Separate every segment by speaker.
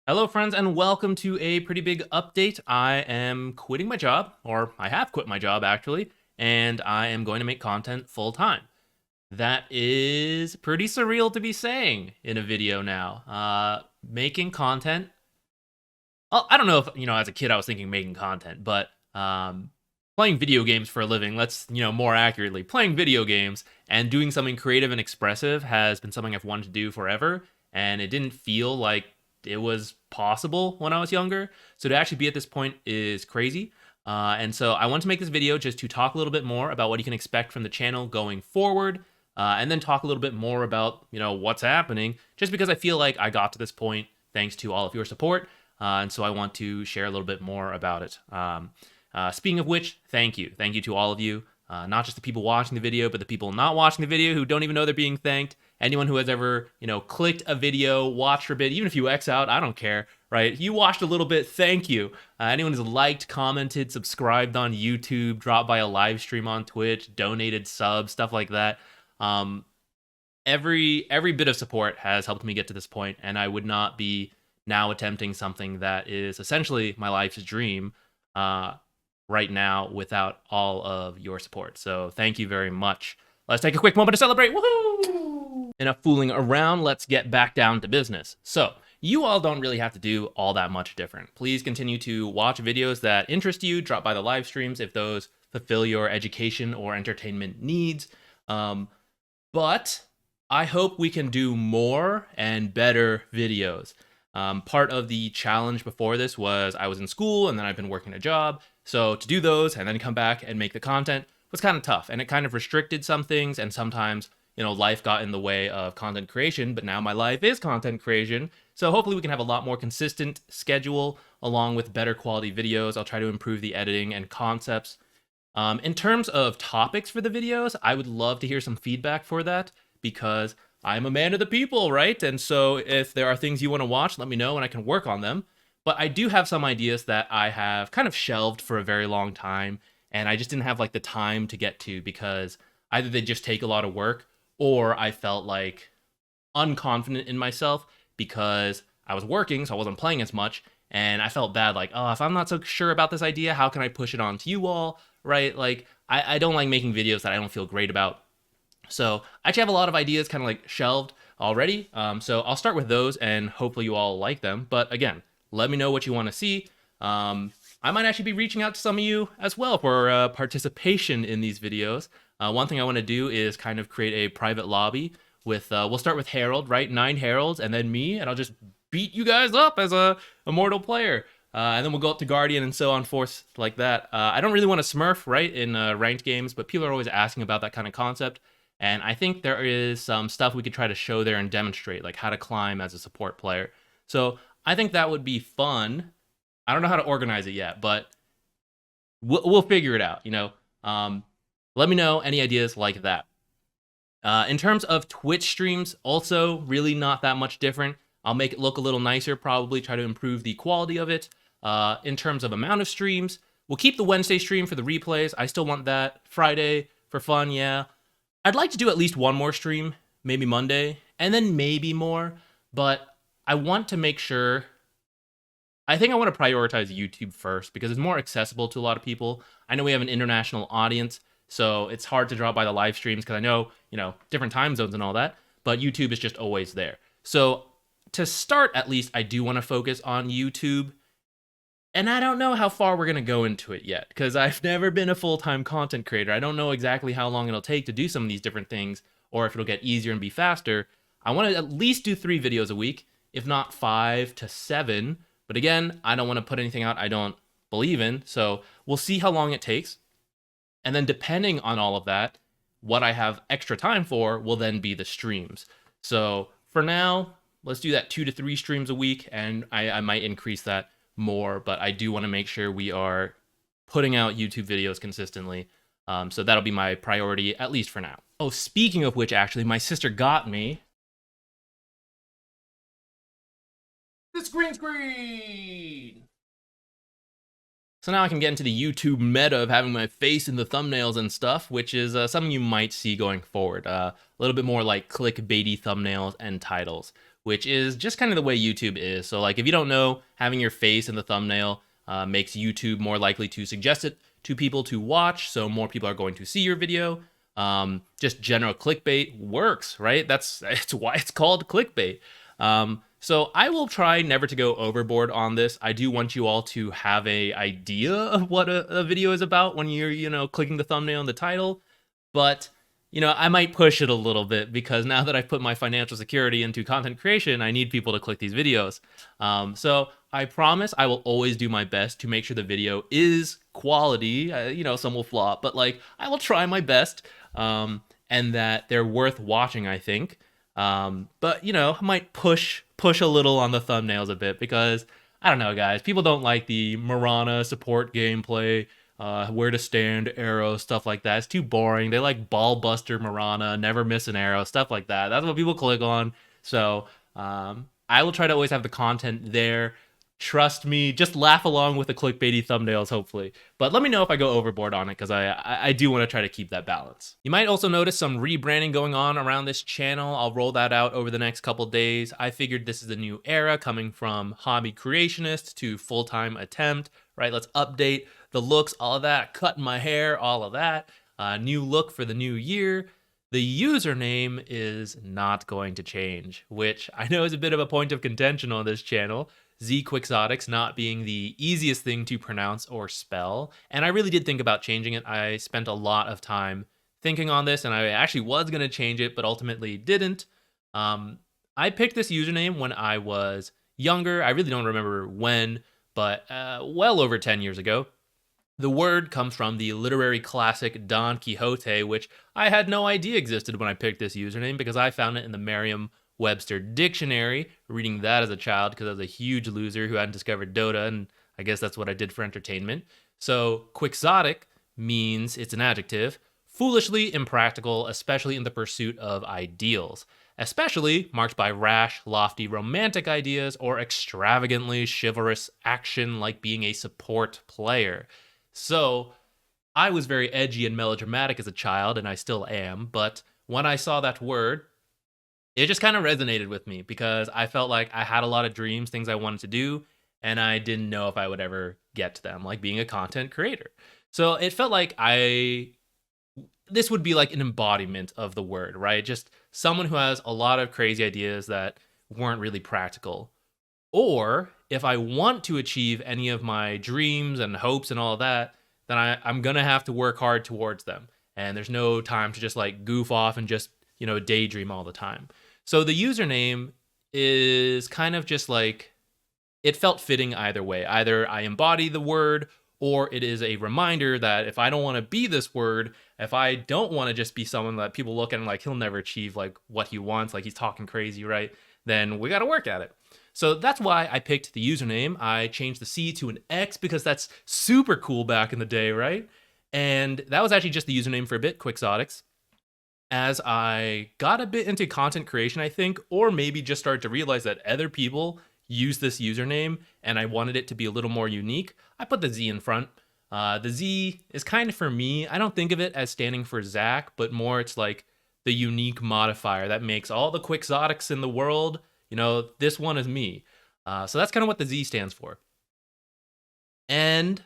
Speaker 1: Hello, friends, and welcome to a pretty big update. I am quitting my job, or I have quit my job actually, and I am going to make content full time. That is pretty surreal to be saying in a video now. Making content. Well, I don't know if, as a kid I was thinking making content, but playing video games for a living, let's, more accurately, playing video games and doing something creative and expressive has been something I've wanted to do forever, and it didn't feel like it was possible when I was younger. So to actually be at this point is crazy. And so I want to make this video just to talk a little bit more about what you can expect from the channel going forward, and then talk a little bit more about, what's happening, just because I feel like I got to this point thanks to all of your support. And so I want to share a little bit more about it. Speaking of which, thank you. Thank you to all of you. Not just the people watching the video, but the people not watching the video who don't even know they're being thanked. Anyone who has ever, clicked a video, watched for a bit, even if you X out, I don't care, right? You watched a little bit, thank you. Anyone who's liked, commented, subscribed on YouTube, dropped by a live stream on Twitch, donated subs, stuff like that. Every bit of support has helped me get to this point, and I would not be now attempting something that is essentially my life's dream right now without all of your support. So thank you very much. Let's take a quick moment to celebrate. Woohoo! Enough fooling around. Let's get back down to business. So you all don't really have to do all that much different. Please continue to watch videos that interest you. Drop by the live streams if those fulfill your education or entertainment needs. But I hope we can do more and better videos. Part of the challenge before this was I was in school and then I've been working a job. So to do those and then come back and make the content was kind of tough, and it kind of restricted some things, and sometimes, life got in the way of content creation, but now my life is content creation. So hopefully we can have a lot more consistent schedule along with better quality videos. I'll try to improve the editing and concepts. In terms of topics for the videos, I would love to hear some feedback for that, because I'm a man of the people, right? And so if there are things you want to watch, let me know and I can work on them. But I do have some ideas that I have kind of shelved for a very long time, and I just didn't have the time to get to, because either they just take a lot of work, or I felt like unconfident in myself because I was working, so I wasn't playing as much, and I felt bad, like, oh, if I'm not so sure about this idea, how can I push it on to you all, right? Like, I don't like making videos that I don't feel great about. So I actually have a lot of ideas kind of shelved already. So I'll start with those and hopefully you all like them. But again, let me know what you want to see. I might actually be reaching out to some of you as well for participation in these videos. One thing I want to do is kind of create a private lobby with, we'll start with Harold, right? 9 Harolds, and then me, and I'll just beat you guys up as a immortal player. And then we'll go up to Guardian and so on forth like that. I don't really want to smurf, right, in ranked games, but people are always asking about that kind of concept. And I think there is some stuff we could try to show there and demonstrate, like how to climb as a support player. So I think that would be fun. I don't know how to organize it yet, but we'll figure it out, Let me know any ideas like that. In terms of Twitch streams, also really not that much different. I'll make it look a little nicer, probably try to improve the quality of it. In terms of amount of streams, we'll keep the Wednesday stream for the replays. I still want that. Friday for fun, yeah. I'd like to do at least one more stream, maybe Monday, and then maybe more, but I want to make sure, I think I want to prioritize YouTube first because it's more accessible to a lot of people. I know we have an international audience, so it's hard to drop by the live streams because I know, different time zones and all that, but YouTube is just always there. So to start, at least, I do want to focus on YouTube. And I don't know how far we're going to go into it yet, because I've never been a full-time content creator. I don't know exactly how long it'll take to do some of these different things, or if it'll get easier and be faster. I want to at least do 3 videos a week, if not 5 to 7. But again, I don't want to put anything out I don't believe in, so we'll see how long it takes. And then depending on all of that, what I have extra time for will then be the streams. So for now, let's do that 2 to 3 streams a week, and I might increase that more, but I do want to make sure we are putting out YouTube videos consistently. So that'll be my priority, at least for now. Oh, speaking of which, actually, my sister got me this green screen. So now I can get into the YouTube meta of having my face in the thumbnails and stuff, which is something you might see going forward. A little bit more like clickbaity thumbnails and titles, which is just kind of the way YouTube is. So like if you don't know, having your face in the thumbnail makes YouTube more likely to suggest it to people to watch, so more people are going to see your video. Just general clickbait works, right? It's why it's called clickbait. So I will try never to go overboard on this. I do want you all to have a idea of what a video is about when you're, clicking the thumbnail and the title. But, I might push it a little bit because now that I've put my financial security into content creation, I need people to click these videos. So I promise I will always do my best to make sure the video is quality. Some will flop, but like I will try my best, and that they're worth watching, I think. But I might push a little on the thumbnails a bit because I don't know, guys. People don't like the Mirana support gameplay, where to stand, arrows, stuff like that. It's too boring. They like ball buster Mirana, never miss an arrow, stuff like that. That's what people click on. So I will try to always have the content there. Trust me, just laugh along with the clickbaity thumbnails, hopefully. But let me know if I go overboard on it, because I do want to try to keep that balance. You might also notice some rebranding going on around this channel. I'll roll that out over the next couple days. I figured this is a new era coming from hobby creationist to full-time attempt, right? Let's update the looks, all of that, cutting my hair, all of that. New look for the new year. The username is not going to change, which I know is a bit of a point of contention on this channel. ZQuixotix not being the easiest thing to pronounce or spell. And I really did think about changing it. I spent a lot of time thinking on this, and I actually was going to change it, but ultimately didn't. I picked this username when I was younger. I really don't remember when, but well over 10 years ago. The word comes from the literary classic Don Quixote, which I had no idea existed when I picked this username because I found it in the Merriam-Webster dictionary, reading that as a child because I was a huge loser who hadn't discovered Dota, and I guess that's what I did for entertainment. So quixotic means, it's an adjective, foolishly impractical, especially in the pursuit of ideals, especially marked by rash, lofty, romantic ideas or extravagantly chivalrous action like being a support player. So I was very edgy and melodramatic as a child, and I still am, but when I saw that word, it just kind of resonated with me because I felt like I had a lot of dreams, things I wanted to do, and I didn't know if I would ever get to them, like being a content creator. So it felt like this would be like an embodiment of the word, right? Just someone who has a lot of crazy ideas that weren't really practical. Or if I want to achieve any of my dreams and hopes and all of that, then I'm going to have to work hard towards them. And there's no time to just like goof off and just, daydream all the time. So the username is kind of just like, it felt fitting either way. Either I embody the word, or it is a reminder that if I don't want to be this word, if I don't want to just be someone that people look at and like, he'll never achieve like what he wants, like he's talking crazy, right? Then we got to work at it. So that's why I picked the username. I changed the C to an X because that's super cool back in the day, right? And that was actually just the username for a bit, Quixotix. As I got a bit into content creation, I think, or maybe just started to realize that other people use this username and I wanted it to be a little more unique, I put the Z in front. The Z is kind of for me. I don't think of it as standing for Zach, but more it's like the unique modifier that makes all the Quixotics in the world, this one is me. So that's kind of what the Z stands for. And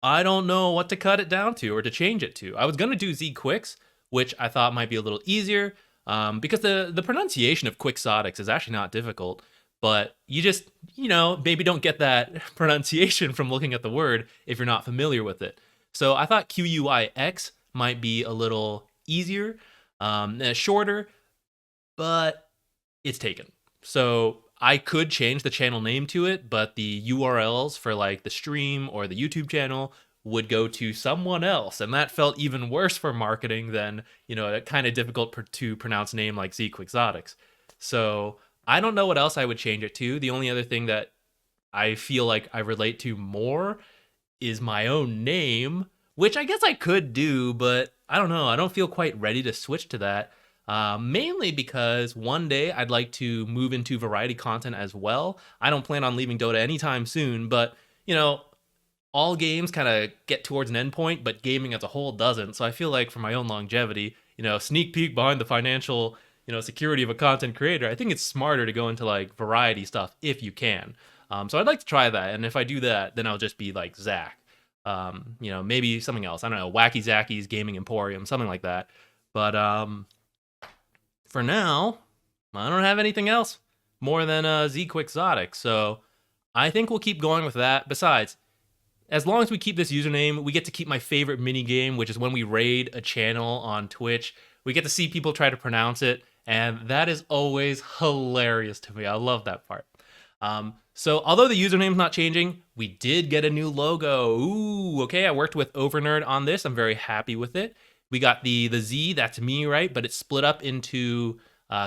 Speaker 1: I don't know what to cut it down to or to change it to. I was going to do ZQuix, which I thought might be a little easier because the pronunciation of Quixotix is actually not difficult, but you just, maybe don't get that pronunciation from looking at the word if you're not familiar with it. So I thought QUIX might be a little easier, shorter, but it's taken. So I could change the channel name to it, but the URLs for like the stream or the YouTube channel would go to someone else. And that felt even worse for marketing than, a kind of difficult to pronounce name like ZQuixotix. So I don't know what else I would change it to. The only other thing that I feel like I relate to more is my own name, which I guess I could do, but I don't know. I don't feel quite ready to switch to that. Mainly because one day I'd like to move into variety content as well. I don't plan on leaving Dota anytime soon, but, all games kind of get towards an endpoint, but gaming as a whole doesn't. So I feel like for my own longevity, sneak peek behind the financial, security of a content creator, I think it's smarter to go into like variety stuff if you can. So I'd like to try that, and if I do that, then I'll just be like Zach. Maybe something else. I don't know, Wacky Zacky's Gaming Emporium, something like that. But for now, I don't have anything else more than ZQuixotix. So I think we'll keep going with that. Besides, as long as we keep this username, we get to keep my favorite mini game, which is when we raid a channel on Twitch. We get to see people try to pronounce it, and that is always hilarious to me. I love that part. So although the username's not changing, we did get a new logo. Ooh, okay, I worked with Overnerd on this. I'm very happy with it. We got the Z, that's me, right? But it's split up into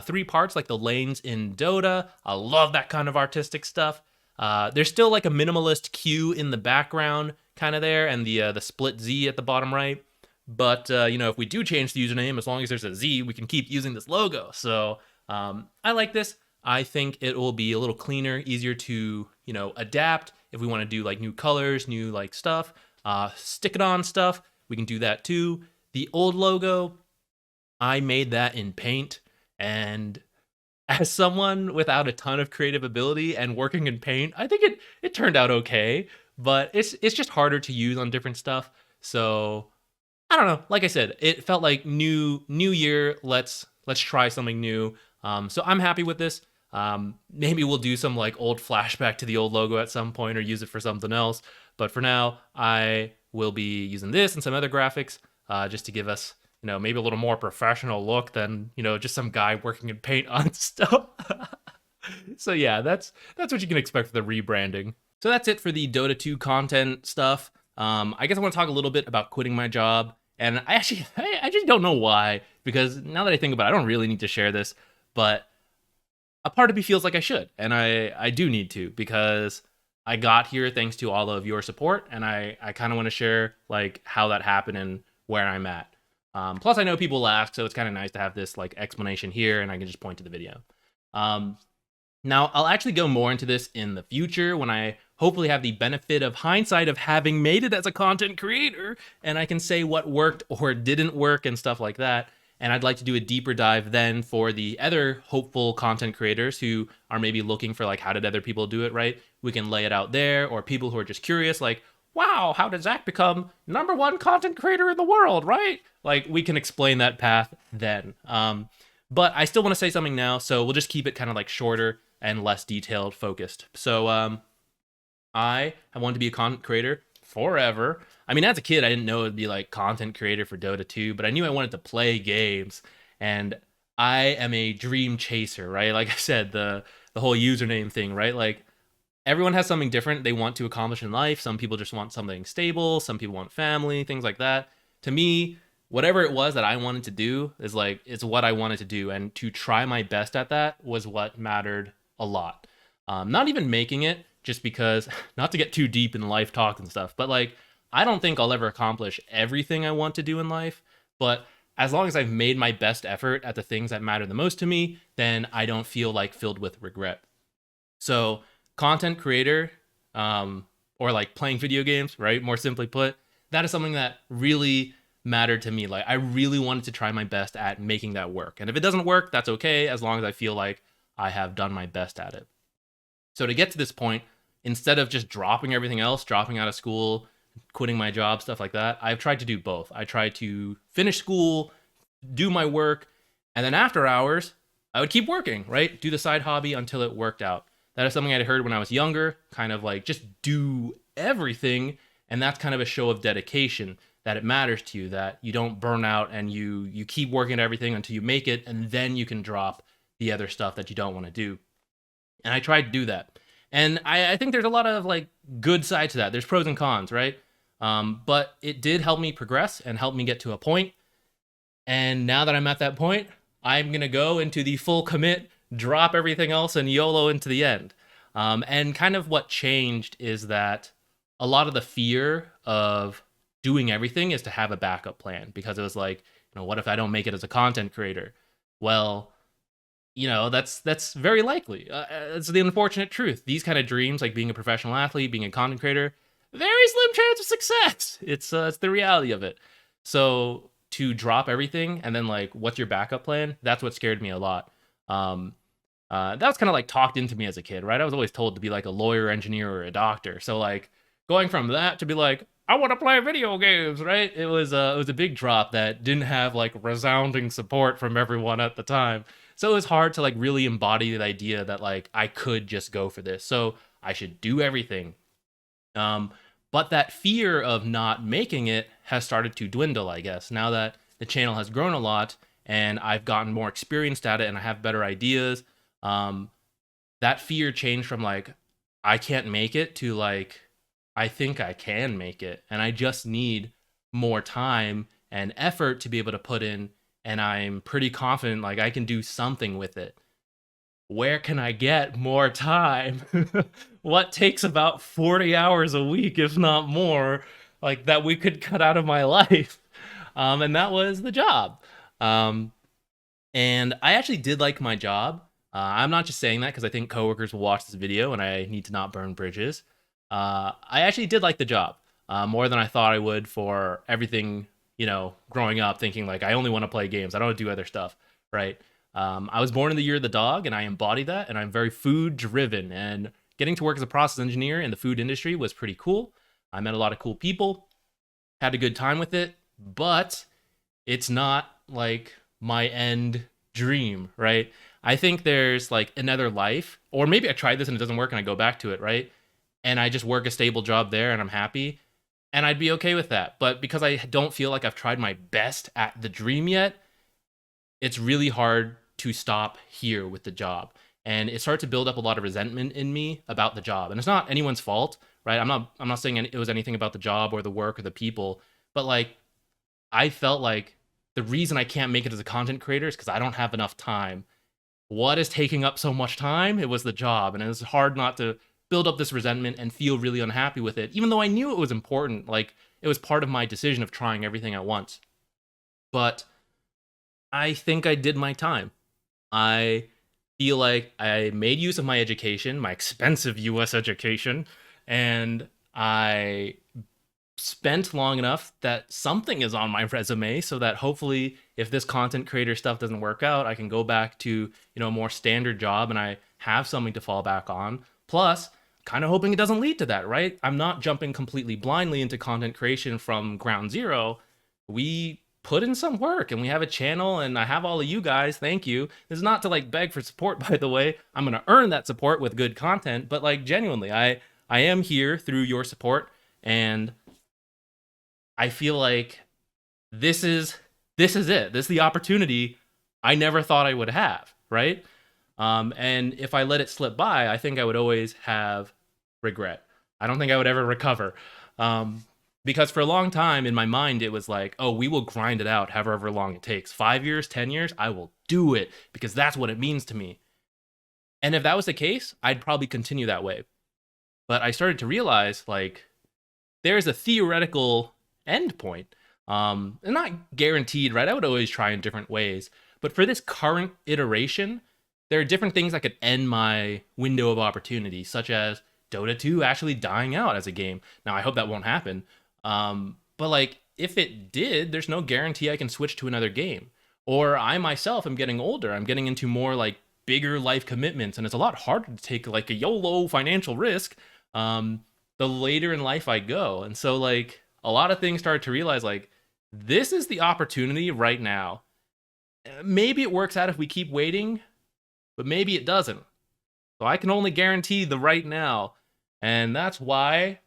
Speaker 1: 3 parts, like the lanes in Dota. I love that kind of artistic stuff. There's still like a minimalist Q in the background kind of there, and the split Z at the bottom right. But, if we do change the username, as long as there's a Z, we can keep using this logo. So I like this. I think it will be a little cleaner, easier to, adapt. If we want to do like new colors, new like stuff, stick it on stuff, we can do that too. The old logo, I made that in Paint, and as someone without a ton of creative ability and working in Paint, I think it turned out okay, but it's just harder to use on different stuff. So I don't know. Like I said, it felt like new year. Let's try something new. So I'm happy with this. Maybe we'll do some like old flashback to the old logo at some point or use it for something else. But for now, I will be using this and some other graphics just to give us, maybe a little more professional look than, just some guy working in Paint on stuff. So yeah, that's what you can expect for the rebranding. So that's it for the Dota 2 content stuff. I guess I want to talk a little bit about quitting my job. And I just don't know why, because now that I think about it, I don't really need to share this, but a part of me feels like I should, and I do need to, because I got here thanks to all of your support, and I kind of want to share like how that happened and where I'm at. Plus, I know people will ask, so it's kind of nice to have this like explanation here, and I can just point to the video. Now, I'll actually go more into this in the future when I hopefully have the benefit of hindsight of having made it as a content creator, and I can say what worked or didn't work and stuff like that. And I'd like to do a deeper dive then for the other hopeful content creators who are maybe looking for like, how did other people do it, right? We can lay it out there, or people who are just curious, like, wow, how did Zach become #1 content creator in the world, right? Like, we can explain that path then. But I still want to say something now, so we'll just keep it kind of like shorter and less detailed focused. So I have wanted to be a content creator forever. I mean, as a kid, I didn't know it'd be like content creator for Dota 2, but I knew I wanted to play games, and I am a dream chaser, right? Like I said, the whole username thing, right? Like, everyone has something different they want to accomplish in life. Some people just want something stable, some people want family, things like that. To me, whatever it was that I wanted to do is like, it's what I wanted to do, and to try my best at that was what mattered a lot. Not even making it, just because, not to get too deep in life talk and stuff, but like, I don't think I'll ever accomplish everything I want to do in life, but as long as I've made my best effort at the things that matter the most to me, then I don't feel like filled with regret. So content creator, or like playing video games, right? More simply put, that is something that really mattered to me. Like, I really wanted to try my best at making that work. And if it doesn't work, that's okay, as long as I feel like I have done my best at it. So to get to this point, instead of just dropping everything else, dropping out of school, quitting my job, stuff like that, I've tried to do both. I tried to finish school, do my work, and then after hours, I would keep working, right? Do the side hobby until it worked out. That is something I'd heard when I was younger, kind of like just do everything, and that's kind of a show of dedication, that it matters to you, that you don't burn out and you keep working at everything until you make it, and then you can drop the other stuff that you don't want to do. And I tried to do that. And I think there's a lot of like good sides to that. There's pros and cons, right? But it did help me progress and help me get to a point. And now that I'm at that point, I'm going to go into the full commit, drop everything else, and YOLO into the end. And kind of what changed is that a lot of the fear of doing everything is to have a backup plan, because it was like, what if I don't make it as a content creator? Well, that's very likely. It's the unfortunate truth. These kind of dreams, like being a professional athlete, being a content creator, very slim chance of success. It's the reality of it. So to drop everything and then like, what's your backup plan? That's what scared me a lot. That was kind of like talked into me as a kid, right? I was always told to be like a lawyer, engineer, or a doctor. So like going from that to be like, I want to play video games, right? It was a big drop that didn't have like resounding support from everyone at the time. So it was hard to like really embody the idea that like I could just go for this. So I should do everything. But that fear of not making it has started to dwindle, I guess. Now that the channel has grown a lot and I've gotten more experienced at it and I have better ideas, that fear changed from like, I can't make it to like, I think I can make it. And I just need more time and effort to be able to put in. And I'm pretty confident like I can do something with it. Where can I get more time? What takes about 40 hours a week, if not more, like that we could cut out of my life? And that was the job. And I actually did like my job. I'm not just saying that because I think coworkers will watch this video and I need to not burn bridges. I actually did like the job more than I thought I would for everything, you know, growing up thinking like I only want to play games. I don't want to do other stuff, right? I was born in the year of the dog and I embody that, and I'm very food driven, and getting to work as a process engineer in the food industry was pretty cool. I met a lot of cool people, had a good time with it, but it's not like my end dream, right? I think there's like another life, or maybe I tried this and it doesn't work and I go back to it, right? And I just work a stable job there and I'm happy, and I'd be okay with that. But because I don't feel like I've tried my best at the dream yet, it's really hard to stop here with the job. And it started to build up a lot of resentment in me about the job. And it's not anyone's fault, right? I'm not saying it was anything about the job or the work or the people, but like I felt like the reason I can't make it as a content creator is because I don't have enough time. What is taking up so much time? It was the job. And it was hard not to build up this resentment and feel really unhappy with it, even though I knew it was important. Like it was part of my decision of trying everything at once. But I think I did my time. I feel like I made use of my education, my expensive US education, and I spent long enough that something is on my resume so that hopefully if this content creator stuff doesn't work out, I can go back to, you know, a more standard job and I have something to fall back on. Plus, kind of hoping it doesn't lead to that, right? I'm not jumping completely blindly into content creation from ground zero. We put in some work and we have a channel and I have all of you guys. Thank you. This is not to like beg for support, by the way. I'm going to earn that support with good content, but like genuinely, I am here through your support, and I feel like this is it. This is the opportunity I never thought I would have, right? And if I let it slip by, I think I would always have regret. I don't think I would ever recover. Because for a long time in my mind, it was like, oh, we will grind it out however long it takes. 5 years, 10 years, I will do it because that's what it means to me. And if that was the case, I'd probably continue that way. But I started to realize like there's a theoretical end point. And not guaranteed, right? I would always try in different ways. But for this current iteration, there are different things that could end my window of opportunity, such as Dota 2 actually dying out as a game. Now, I hope that won't happen. But like, if it did, there's no guarantee I can switch to another game. Or I myself am getting older. I'm getting into more like bigger life commitments, and it's a lot harder to take like a YOLO financial risk the later in life I go. And so like a lot of things started to realize like this is the opportunity right now. Maybe it works out if we keep waiting, but maybe it doesn't. So I can only guarantee the right now. And that's why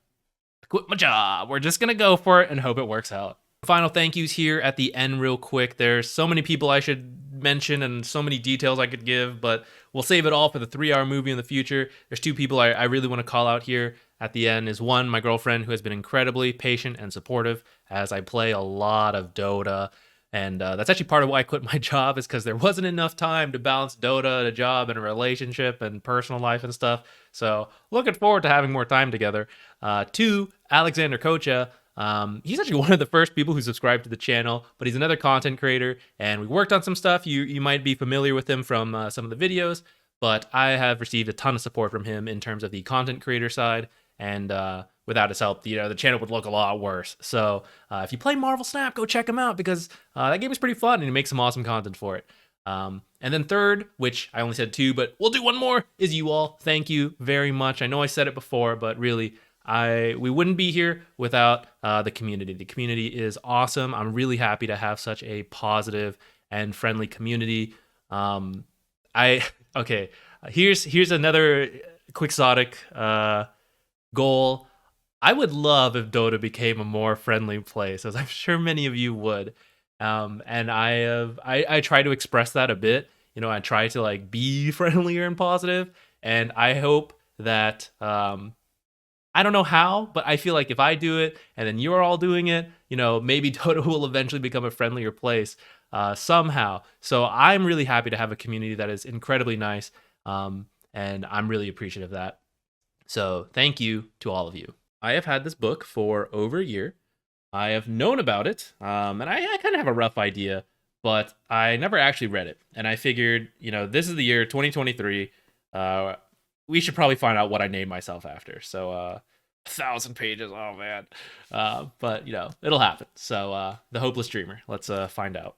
Speaker 1: I quit my job. We're just going to go for it and hope it works out. Final thank yous here at the end real quick. There's so many people I should mention and so many details I could give, but we'll save it all for the 3-hour movie in the future. There's 2 people I really want to call out here at the end. Is one, my girlfriend, who has been incredibly patient and supportive as I play a lot of Dota. And that's actually part of why I quit my job, is because there wasn't enough time to balance Dota, a job, and a relationship, and personal life and stuff. So looking forward to having more time together. 2, Alexander Kocha. He's actually one of the first people who subscribed to the channel, but he's another content creator, and we worked on some stuff. You might be familiar with him from some of the videos, but I have received a ton of support from him in terms of the content creator side. and without his help, the channel would look a lot worse. So if you play Marvel Snap, go check him out, because that game is pretty fun and he makes some awesome content for it. And then third, which I only said 2, but we'll do one more, is you all. Thank you very much. I know I said it before, but really, we wouldn't be here without the community. The community is awesome. I'm really happy to have such a positive and friendly community. Okay, here's another Quixotic goal. I would love if Dota became a more friendly place, as I'm sure many of you would. And I try to express that a bit. I try to like be friendlier and positive, and I hope that I don't know how, but I feel like if I do it and then you're all doing it, maybe Dota will eventually become a friendlier place somehow. So I'm really happy to have a community that is incredibly nice, and I'm really appreciative of that. So thank you to all of you. I have had this book for over a year. I have known about it, and I kind of have a rough idea, but I never actually read it. And I figured, this is the year 2023. We should probably find out what I name myself after. So 1,000 pages, oh man. But it'll happen. So The Hopeless Dreamer. Let's find out.